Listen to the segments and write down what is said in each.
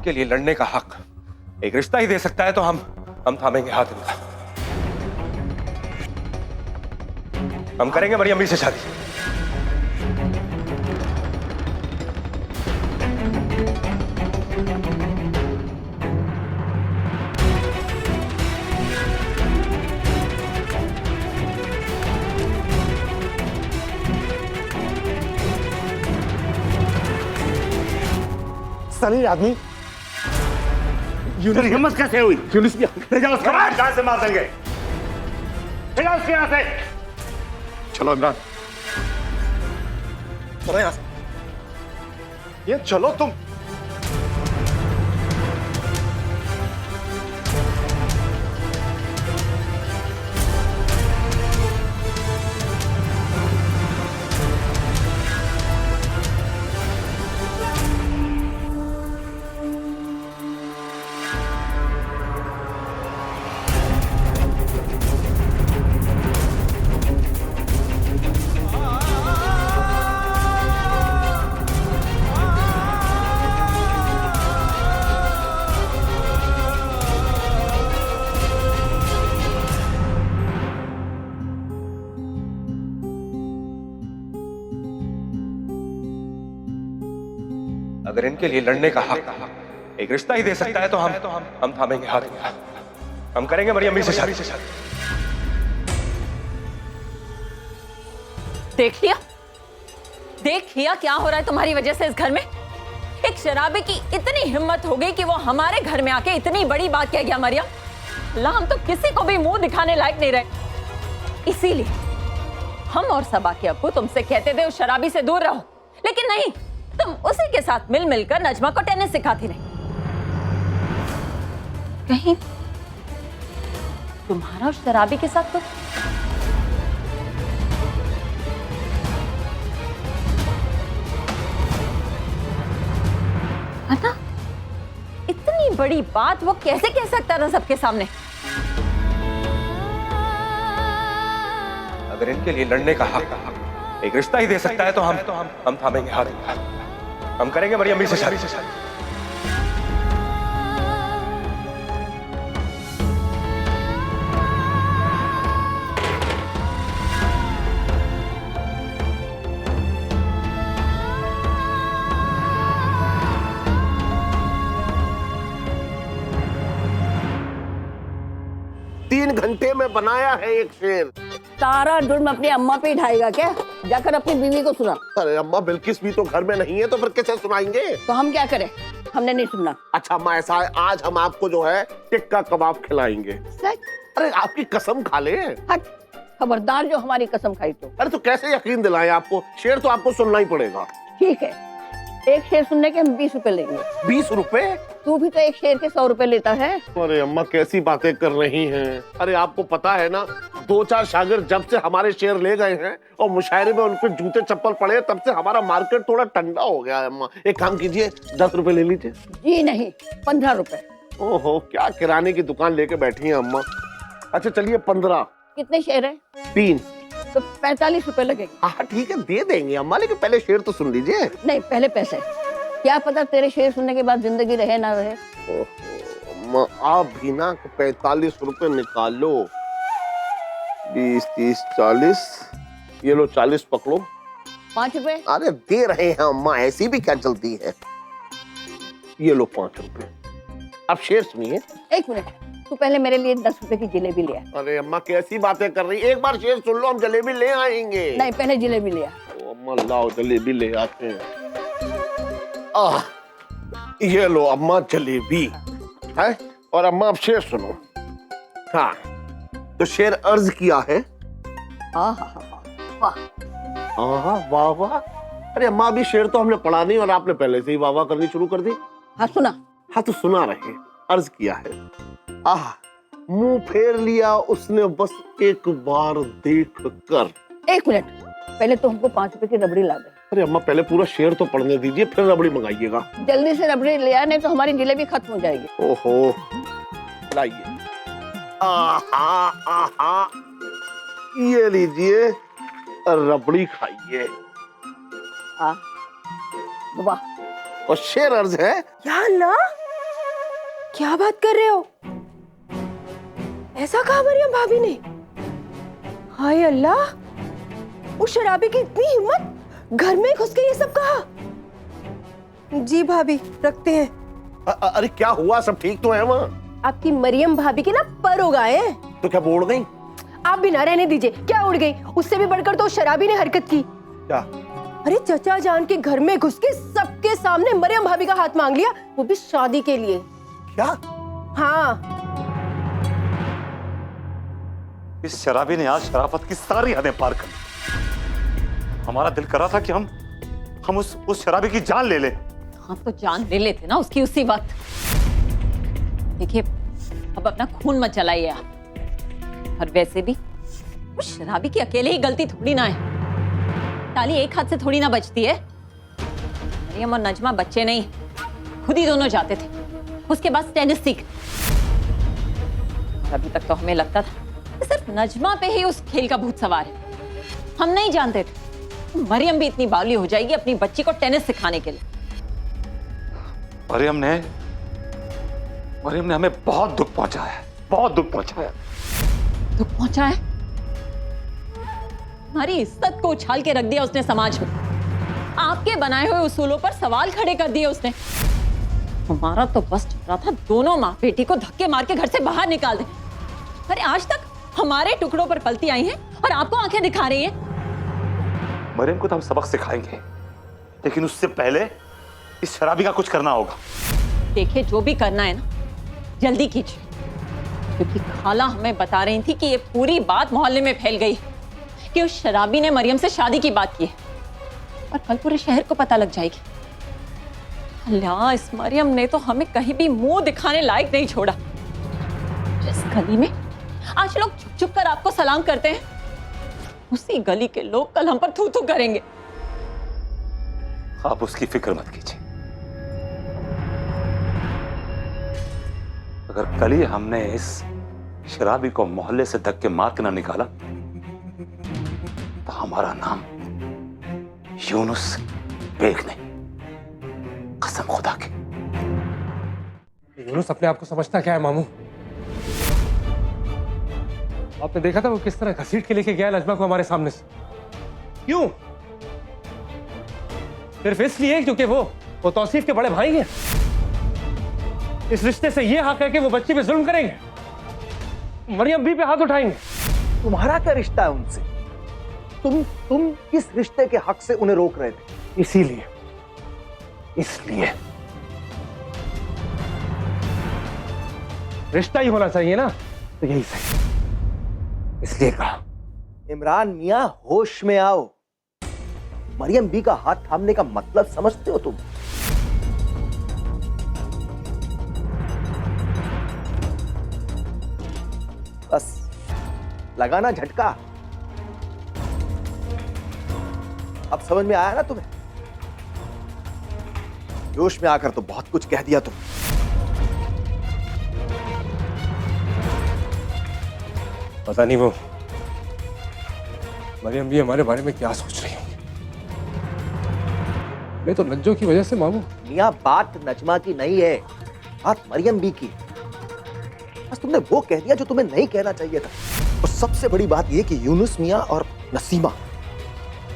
इनके लिए लड़ने का हक एक रिश्ता ही दे सकता है तो हम थामेंगे हाथ इनका। हम करेंगे मरियम भी से शादी। सलील आदमी यूनुस हिम्मत कैसे हुई? यूनुस भी ले जाओ उसको, जान से मार देंगे। ले जाओ उसके यहाँ से। चलो इमरान, चलो यहाँ से। ये चलो तुम। अगर इनके लिए लड़ने का हक एक रिश्ता ही दे सकता है तो हम थामेंगे हाथ इनका। हम करेंगे मरियम भी से शादी। देख लिया क्या हो रहा है तुम्हारी वजह से इस घर में। एक शराबी की इतनी हिम्मत हो गई कि वो हमारे घर में आके इतनी बड़ी बात कह गया। मरियम, अल्लाह, हम तो किसी को भी मुंह दिखाने लायक नहीं रहे। इसीलिए हम और सबा के अब्बू तुमसे कहते थे उस शराबी से दूर रहो, लेकिन नहीं, तुम उसी के साथ मिल मिलकर नजमा को टेनिस सिखाती रही। कहीं तुम्हारा उस शराबी के साथ तो पता, इतनी बड़ी बात वो कैसे कह सकता था सबके सामने? अगर इनके लिए लड़ने का हक एक रिश्ता ही दे सकता है तो हम थामेंगे हाथ इनका। हम करेंगे मरियम भी से शादी। 3 घंटे में बनाया है एक शेर। सारा जुर्म अपनी अम्मा पे ढाएगा क्या? जाकर अपनी बीवी को सुना। अरे अम्मा, बिल्किस भी तो घर में नहीं है तो फिर कैसे सुनाएंगे? तो हम क्या करें? हमने नहीं सुनना। अच्छा अम्मा, ऐसा है, आज हम आपको जो है टिक्का कबाब खिलाएंगे। अरे आपकी कसम खा ले। हट, खबरदार जो हमारी कसम खाई तो। अरे तो कैसे यकीन दिलाएं आपको? शेर तो आपको सुनना ही पड़ेगा। ठीक है, एक शेर सुनने के हम 20 रुपए लेंगे। 20 रुपए? तू भी तो एक शेर के 100 रुपए लेता है। अरे अम्मा, कैसी बातें कर रही हैं? अरे आपको पता है ना, 2-4 शागिर्द जब से हमारे शेर ले गए हैं और मुशायरे में उनके जूते चप्पल पड़े, तब से हमारा मार्केट थोड़ा ठंडा हो गया है। अम्मा एक काम कीजिए, 10 रुपए ले लीजिए। जी नहीं, 15 रुपए। ओहो, क्या किराने की दुकान लेके बैठी हैं अम्मा। अच्छा चलिए 15। कितने शेर है? 3। तो 45 रुपए लगेंगे। हाँ ठीक है, दे देंगे अम्मा, लेकिन पहले शेर तो सुन लीजिए। नहीं, पहले पैसे। क्या पता तेरे शेर सुनने के बाद जिंदगी रहे ना रहे। ओहो, आप भी ना 45 रुपए निकालो। 20, 30, 40, ये लो 40 पकड़ो। 5 रुपए? अरे दे रहे हैं अम्मा, ऐसी भी क्या चलती है। ये लो 5 रुपए। अब शेर सुनिए। 1 मिनट, तू पहले मेरे लिए 10 रुपए की जिलेबी ले आ। अरे अम्मा कैसी बातें कर रही, एक बार शेर सुन लो, हम जलेबी ले आएंगे। नहीं, पहले जिलेबी ले आ। अम्मा लाओ, जलेबी ले आते हैं। ये लो अम्मा जलेबी है। और अम्मा अब शेर सुनो। हाँ, तो शेर अर्ज किया है। वाह वाह वाह। अरे अम्मा, अभी शेर तो हमने पढ़ा नहीं और आपने पहले से ही वाह वाह करनी शुरू कर दी। हाँ सुना। हाँ तो सुना रहे। अर्ज किया है। मुंह फेर लिया उसने बस एक बार देख कर। 1 मिनट, पहले तो हमको 5 रुपए की रबड़ी ला दे। अरे अम्मा, पहले पूरा शेर तो पढ़ने दीजिए, फिर रबड़ी मंगाइएगा। जल्दी से रबड़ी ले आ, नहीं तो हमारी जिलेबी खत्म हो जाएगी। ओहो, लाइए। आहा आहा, ये लीजिए रबड़ी खाइए। वाह। और शेर अर्ज है। या अल्लाह, क्या बात कर रहे हो? ऐसा कहा मरियम भाभी ने? हाय अल्लाह, उस शराबी की इतनी हिम्मत, घर में घुस के ये सब कहा। जी भाभी, रखते हैं। अरे क्या हुआ, सब ठीक तो है वहाँ? आपकी मरियम भाभी के ना पर उग आए हैं। तो क्या वो उड़ गई? आप भी ना रहने दीजिए। क्या उड़ गई? उससे भी बढ़कर तो उस शराबी ने हरकत की। क्या? अरे चचा जान के घर में घुस के सबके सामने मरियम भाभी का हाथ मांग लिया, वो भी शादी के लिए। क्या? हाँ, इस शराबी ने आज शराफत की सारी हदें पार कर दी। हमारा दिल कर रहा था कि हम उस शराबी की जान ले ले। हाँ तो जान ले लेते ना उसकी उसी वक्त। देखिए, अब अपना खून मत जलाइए आप। और वैसे भी उस शराबी की अकेले ही गलती थोड़ी ना है। ताली एक हाथ से थोड़ी ना बजती है। मरियम और नजमा बच्चे नहीं, खुद ही दोनों जाते थे उसके बाद टेनिस सीख। अभी तक तो हमें लगता था कि सिर्फ नजमा पे ही उस खेल का भूत सवार है। हम नहीं जानते थे मरियम भी इतनी बावली हो जाएगी अपनी बच्ची को टेनिस सिखाने के लिए। मरियम ने हमें बहुत दुख पहुंचाया है, बहुत दुख पहुंचाया। दुख पहुंचा है? हमारी इज्जत को उछाल के रख दिया उसने समाज में। आपके बनाए हुए उसूलों पर सवाल खड़े कर दिए उसने। हमारा तो बस चल रहा था दोनों माँ बेटी को धक्के मार के घर से बाहर निकाल दे। अरे आज तक हमारे टुकड़ों पर पलती आई हैं और आपको आंखें दिखा रही हैं। मरियम को तो हम सबक सिखाएंगे, लेकिन उससे पहले इस शराबी का कुछ करना होगा। देखिए, जो भी करना है ना जल्दी कीजिए, क्योंकि खाला हमें बता रही थी कि ये पूरी बात मोहल्ले में फैल गई कि उस शराबी ने मरियम से शादी की बात की है और कल पूरे शहर को पता लग जाएगी। अल्लाह, इस मरियम ने तो हमें कहीं भी मुंह दिखाने लायक नहीं छोड़ा। जिस गली में आज लोग छुप छुप कर आपको सलाम करते हैं, उसी गली के लोग कल हम पर थू थू करेंगे। आप उसकी फिक्र मत कीजिए। अगर कल ही हमने इस शराबी को मोहल्ले से धक्के मार के ना निकाला तो हमारा नाम यूनुस बेग नहीं, कसम खुदा की। यूनुस अपने आप को समझता क्या है मामू? आपने देखा था वो किस तरह घसीट के लेके गया नजमा को हमारे सामने से। क्यों? सिर्फ इसलिए क्योंकि वो तौसीफ के बड़े भाई हैं। इस रिश्ते से ये हक है कि वो बच्ची पे जुल्म करेंगे, मरियम भी पे हाथ उठाएंगे। तुम्हारा क्या रिश्ता है उनसे? तुम किस रिश्ते के हक से उन्हें रोक रहे थे? इसलिए रिश्ता ही होना चाहिए ना, तो यही सही, इसलिए कहा। इमरान मियां, होश में आओ। मरियम बी का हाथ थामने का मतलब समझते हो तुम? बस लगाना झटका। अब समझ में आया ना तुम्हें? जोश में आकर तो बहुत कुछ कह दिया तुम। पता नहीं वो मरियम भी हमारे बारे में क्या सोच रही होंगी। मैं तो लज्जो की वजह से मामू। मियां, बात नजमा की नहीं है, बात मरियम बी की। बस तुमने वो कह दिया जो तुम्हें नहीं कहना चाहिए था। और सबसे बड़ी बात यह कि यूनुस मियां और नसीमा,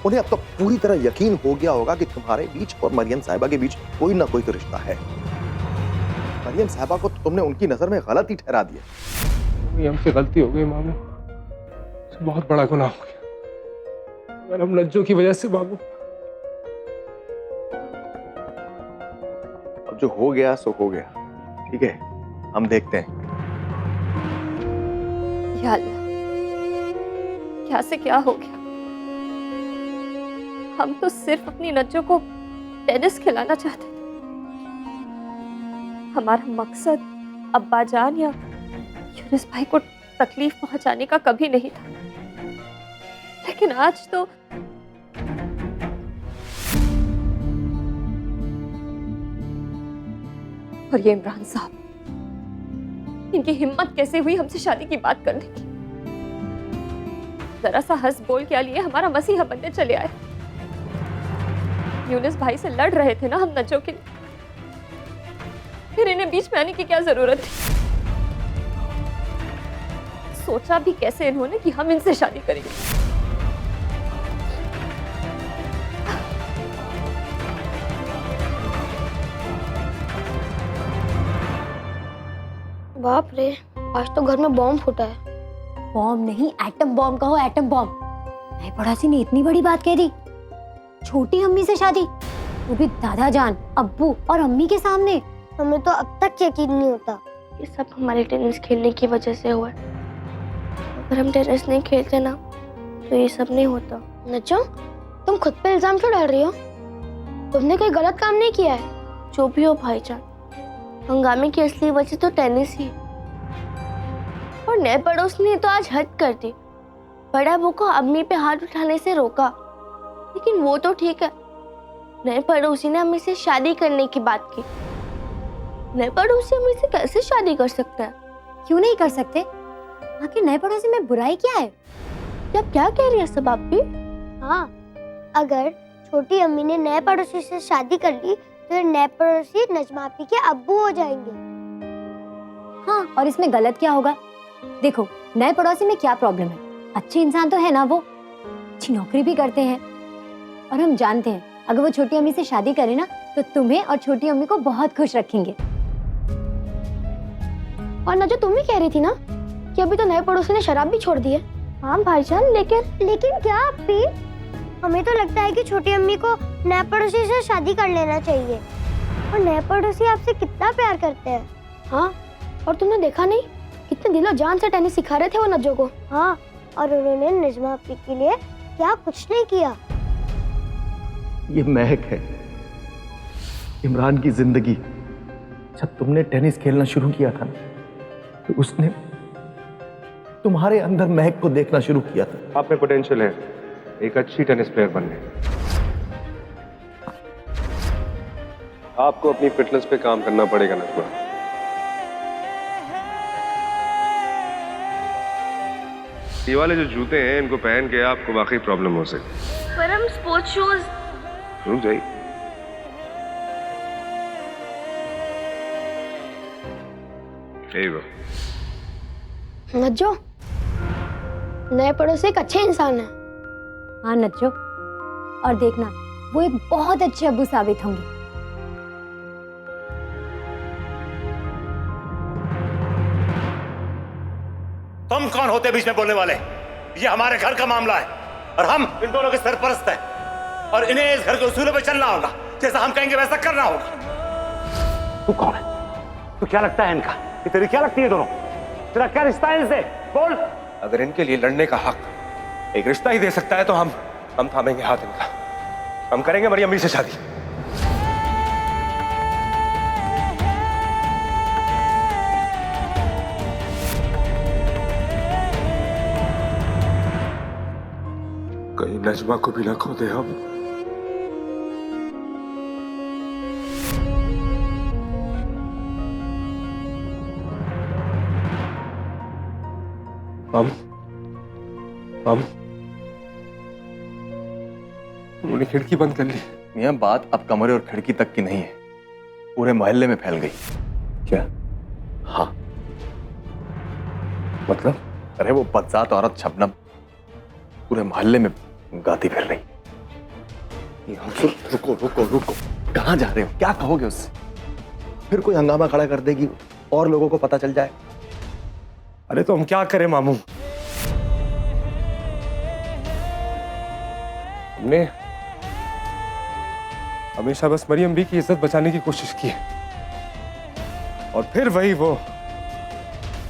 उन्हें अब तो पूरी तरह यकीन हो गया होगा कि तुम्हारे बीच और मरियम साहिबा के बीच कोई ना कोई तो रिश्ता है। मरियम साहिबा को तुमने उनकी नजर में गलत ही ठहरा दिया। हमसे गलती हो गई मामू, बहुत बड़ा गुनाह हो गया। अगर हम लज्जो की वजह से मामू। अब जो हो गया सो हो गया, ठीक है, हम देखते हैं। या अल्लाह, क्या से क्या हो गया। हम तो सिर्फ अपनी नज्जो को टेनिस खिलाना चाहते थे। हमारा मकसद अब्बाजान या यूनुस भाई को तकलीफ पहुंचाने का कभी नहीं था। लेकिन आज तो और ये इमरान साहब, इनकी हिम्मत कैसे हुई हमसे शादी की बात करने की। जरा सा हंस बोल के लिए हमारा मसीहा बनने चले आए। यूनुस भाई से लड़ रहे थे ना हम नज्जो के लिए। फिर इन्हें बीच में आने की क्या जरूरत थी? सोचा भी कैसे इन्होंने कि हम इनसे शादी करेंगे। बाप रे, आज तो घर में बॉम्ब फूटा है। बॉम्ब नहीं, एटम बॉम्ब कहो, एटम बॉम्ब। नए पड़ोसी ने इतनी बड़ी बात कह दी, छोटी अम्मी से शादी, वो भी दादा जान, अब्बू और अम्मी के सामने। हमें तो अब तक यकीन नहीं होता ये सब हमारे टेनिस खेलने की वजह से हुआ है। अगर हम टेनिस नहीं खेलते ना तो ये सब नहीं होता। नचो, तुम खुद पे इल्जाम क्यों डाल रही हो? तुमने कोई गलत काम नहीं किया है। जो भी हो भाईजान, हंगामे की असली वजह तो टेनिस ही। और नए पड़ोस ने तो आज हद कर दी। बड़ा बू को अम्मी पे हाथ उठाने से रोका, लेकिन वो तो ठीक है, नए पड़ोसी ने अम्मी से शादी करने की बात की। नए पड़ोसी अम्मी से कैसे शादी कर सकता है? क्यों नहीं कर सकते? आखिर नए पड़ोसी में बुराई क्या है? क्या कह रही है सब आप भी? हाँ, अगर छोटी अम्मी ने नए पड़ोसी से शादी कर ली तो नए पड़ोसी नजमा आपी के अब्बू हो जाएंगे। हाँ, और इसमें गलत क्या होगा? देखो, नए पड़ोसी में क्या प्रॉब्लम है? अच्छे इंसान तो है ना, वो अच्छी नौकरी भी करते हैं, और हम जानते हैं अगर वो छोटी अम्मी से शादी करे ना तो तुम्हें और छोटी अम्मी को बहुत खुश रखेंगे। और ना, जो तुम ही कह रही थी ना कि अभी तो नए पड़ोसी ने शराब भी छोड़ दी है। हाँ भाईजान, लेकिन क्या अपी? हमें तो लगता है कि छोटी अम्मी को नए पड़ोसी से शादी कर लेना चाहिए। और नए पड़ोसी आपसे कितना प्यार करते हैं। हाँ, और तुमने देखा नहीं कितने दिलो जान से टेनिस सिखा रहे थे वो नज्जो को। हाँ, और उन्होंने नजमा अपी के लिए क्या कुछ नहीं किया। ये महक है, इमरान की जिंदगी। जब तुमने टेनिस खेलना शुरू किया था तो उसने तुम्हारे अंदर महक को देखना शुरू किया था। आप में पोटेंशियल है एक अच्छी टेनिस प्लेयर बनने। आपको अपनी फिटनेस पे काम करना पड़ेगा नजमा। ये वाले जो जूते हैं इनको पहन के आपको वाकई प्रॉब्लम हो सकती। पर हम स्पोर्ट्स शूज। रुक जाइए, नज्जो, नए पड़ोसी एक अच्छे इंसान है। हाँ नज्जो, और देखना वो एक बहुत अच्छे अब्बू साबित होंगे। तुम कौन होते बीच में बोलने वाले? ये हमारे घर का मामला है और हम इन दोनों के सरपरस्त हैं, और इन्हें इस घर के उसूलों पे चलना होगा। जैसा हम कहेंगे वैसा करना होगा। तू कौन है? तू क्या लगता है इनका? ये तेरी क्या लगती है दोनों? तेरा क्या रिश्ता है इनसे? बोल। अगर इनके लिए लड़ने का हक एक रिश्ता ही दे सकता है तो हम थामेंगे हाथ इनका। हम करेंगे मरियम भी से शादी। कहीं नजमा को भी ना खो दे हम। उन्होंने खिड़की बंद कर ली। मियां, बात अब कमरे और खिड़की तक की नहीं है, पूरे मोहल्ले में फैल गई। क्या? हाँ, मतलब? अरे वो बदजात औरत शबनम पूरे मोहल्ले में गाती फिर रही। रुको रुको रुको, कहाँ जा रहे हो? क्या कहोगे उससे? फिर कोई हंगामा खड़ा कर देगी और लोगों को पता चल जाए। अरे तो हम क्या करें मामू? हमने हमेशा बस मरियम भी की इज्जत बचाने की कोशिश की है, और फिर वही वो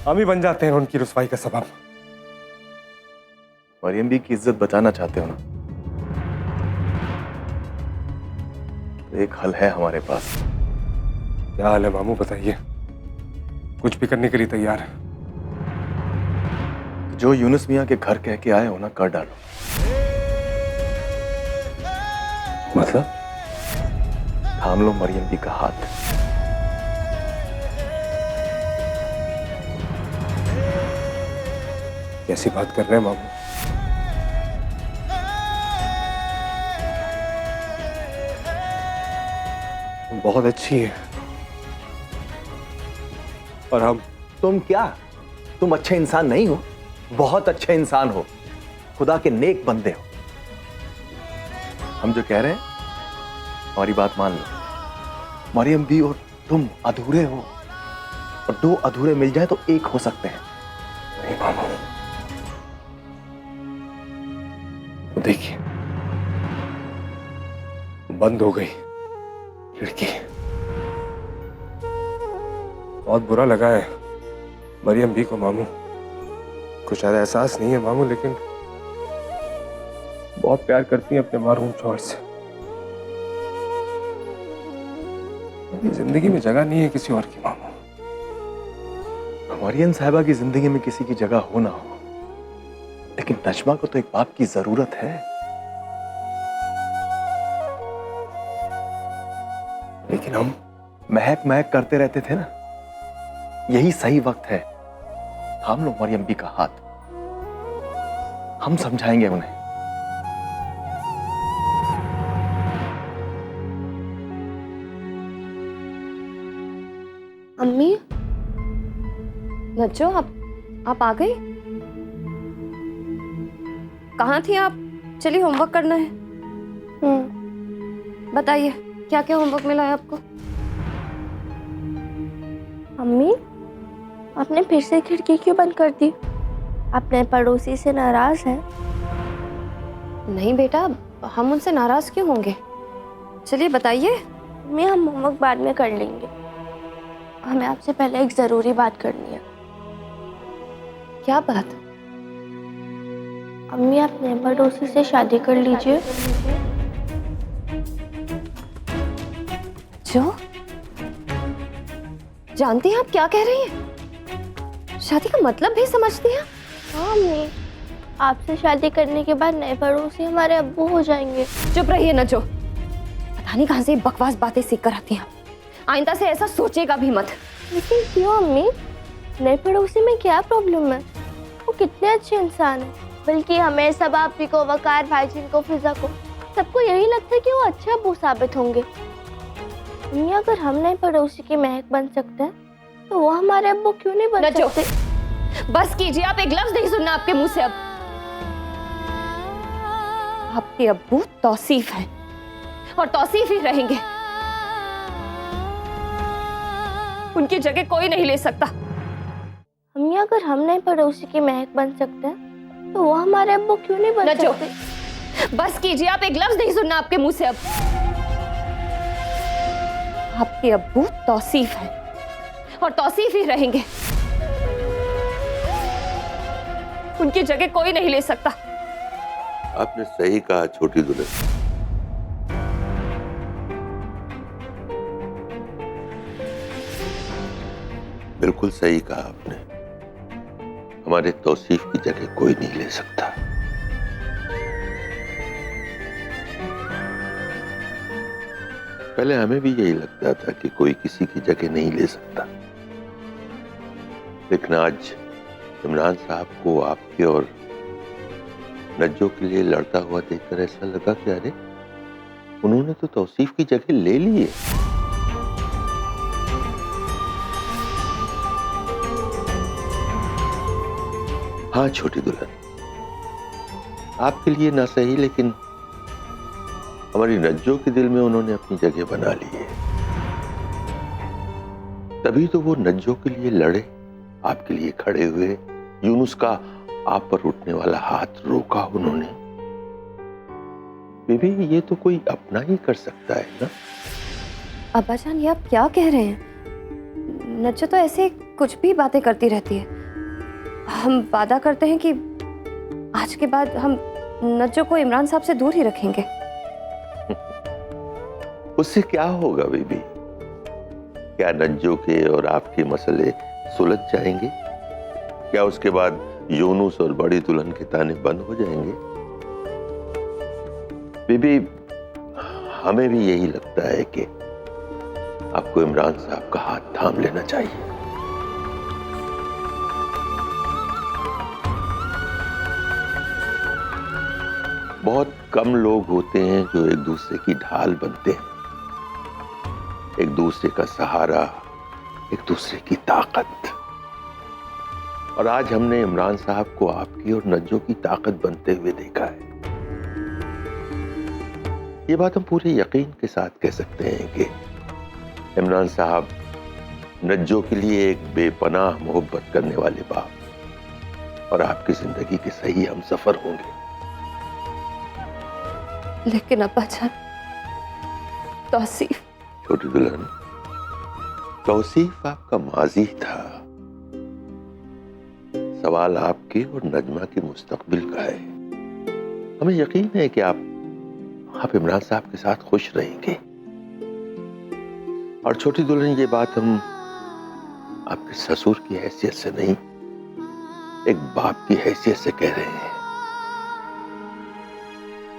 हम ही बन जाते हैं उनकी रुसवाई का सबब। मरियम भी की इज्जत बचाना चाहते हो ना, तो एक हल है हमारे पास। क्या हाल है मामू, बताइए। कुछ भी करने के लिए तैयार है। जो यूनुस मियां के घर कह के आए हो ना, कर डालो। मतलब? थाम लो मरियम दी का हाथ। कैसी बात कर रहे हैं मामू? बहुत अच्छी है, और हम? तुम क्या? तुम अच्छे इंसान नहीं हो, बहुत अच्छे इंसान हो, खुदा के नेक बंदे हो। हम जो कह रहे हैं हमारी बात मान लो। मरियम भी और तुम अधूरे हो, और दो अधूरे मिल जाए तो एक हो सकते हैं। नहीं मामू, तो देखिए बंद हो गई खिड़की। बहुत बुरा लगा है मरियम भी को मामू। कुछ ज्यादा एहसास नहीं है मामू, लेकिन बहुत प्यार करती है अपने मरहूम शौहर से। जिंदगी में जगह नहीं है किसी और की मामू। मरियम साहिबा की जिंदगी में किसी की जगह हो ना हो, लेकिन नजमा को तो एक बाप की जरूरत है। लेकिन हम महक महक करते रहते थे ना, यही सही वक्त है। थाम लो मरियम भी का हाथ, हम समझाएंगे उन्हें। अम्मी, नज्जो, आप आ गई? कहाँ थी आप? चलिए होमवर्क करना है। बताइए क्या क्या होमवर्क मिला है आपको? अम्मी, आपने फिर से खिड़की क्यों बंद कर दी? अपने पड़ोसी से नाराज हैं? नहीं बेटा, हम उनसे नाराज क्यों होंगे? चलिए बताइए। अम्मी, हम होमवर्क बाद में कर लेंगे, हमें आपसे पहले एक जरूरी बात करनी है। क्या बात? अम्मी, आप नए पड़ोसी से शादी कर लीजिए। जो जानती हैं आप क्या कह रही हैं? शादी का मतलब भी समझती हैं? हाँ अम्मी, आपसे शादी करने के बाद नए पड़ोसी हमारे अब्बू हो जाएंगे। चुप रहिए ना जो, पता नहीं कहां से बकवास बातें सीख कर आती हैं। आइंदा से ऐसा सोचेगा भी मत। लेकिन क्यों अम्मी? नए पड़ोसी में क्या प्रॉब्लम है? वो कितने अच्छे इंसान हैं। बल्कि हमें सब, आप ही को, वकार भाईजिन को, फिजा को, सबको यही लगता है कि वो अच्छा अब्बू साबित होंगे। अम्मी, अगर हम नए पड़ोसी की महक बन सकते हैं तो वो हमारे अब्बू क्यों नहीं बन सकते? बस कीजिए, आप एक लफ्ज नहीं सुनना आपके मुंह से अब। आपके अब्बू तौसीफ हैं और तौसीफ ही रहेंगे। उनकी जगह कोई नहीं ले सकता। अम्मी, अगर हम नए पड़ोसी की महक बन सकते हैं तो वो हमारे अब्बू क्यों नहीं बन सकते? बस कीजिए, आप एक लफ्ज नहीं सुनना आपके मुंह से अब। आपके अब्बू तौसीफ हैं और तौसीफ ही रहेंगे। उनकी जगह कोई नहीं ले सकता। आपने सही कहा छोटी दुल्हन। बिल्कुल सही कहा आपने। हमारे तौसीफ की जगह कोई नहीं ले सकता। पहले हमें भी यही लगता था कि कोई किसी की जगह नहीं ले सकता, लेकिन आज इमरान साहब को आपके और नज्जो के लिए लड़ता हुआ देखकर ऐसा लगा कि अरे उन्होंने तो तौसीफ की जगह ले ली है। हाँ छोटी दुल्हन, आपके लिए ना सही, लेकिन हमारी नज्जो के दिल में उन्होंने अपनी जगह बना ली है। तभी तो वो नज्जो के लिए लड़े, आपके लिए खड़े हुए। यूनुस का आप पर उठने वाला हाथ रोका उन्होंने। बीबी, ये तो कोई अपना ही कर सकता है ना। अब्बा जान, ये आप क्या कह रहे हैं? नज्जो तो ऐसे कुछ भी बातें करती रहती है। हम वादा करते हैं कि आज के बाद हम नज्जो को इमरान साहब से दूर ही रखेंगे। उससे क्या होगा बीबी? क्या नज्जो के और आपके मसले सुलझ जाएंगे? क्या उसके बाद यूनुस और बड़ी दुल्हन के ताने बंद हो जाएंगे? बीबी, हमें भी यही लगता है कि आपको इमरान साहब का हाथ थाम लेना चाहिए। बहुत कम लोग होते हैं जो एक दूसरे की ढाल बनते हैं, एक दूसरे का सहारा, एक दूसरे की ताकत। और आज हमने इमरान साहब को आपकी और नज्जो की ताकत बनते हुए देखा है। ये बात हम पूरे यकीन के साथ कह सकते हैं कि इमरान साहब नज्जो के लिए एक बेपनाह मोहब्बत करने वाले बाप और आपकी जिंदगी के सही हमसफर होंगे। लेकिन अब्बा जान, तौसीफ। छोटी दुल्हन, तौसीफ आपका माजी था, सवाल आपके और नजमा के मुस्तकबिल का है। हमें यकीन है कि आप इमरान साहब के साथ खुश रहेंगे। और छोटी दुल्हन, ये बात हम आपके ससुर की हैसियत से नहीं, एक बाप की हैसियत से कह रहे हैं।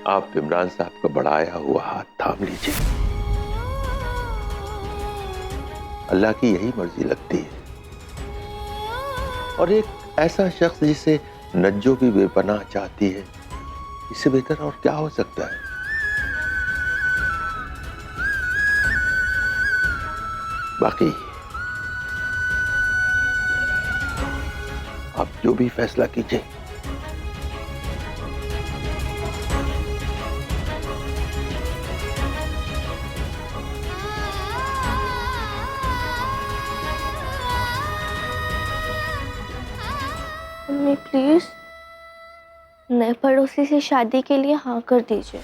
आप इमरान साहब का बढ़ाया हुआ हाथ थाम लीजिए। अल्लाह की यही मर्जी लगती है। और एक ऐसा शख्स जिसे नज्जो भी बेपनाह चाहती है, इससे बेहतर और क्या हो सकता है। बाकी आप जो भी फैसला कीजिए। मम्मी प्लीज नए पड़ोसी से शादी के लिए हाँ कर दीजिए।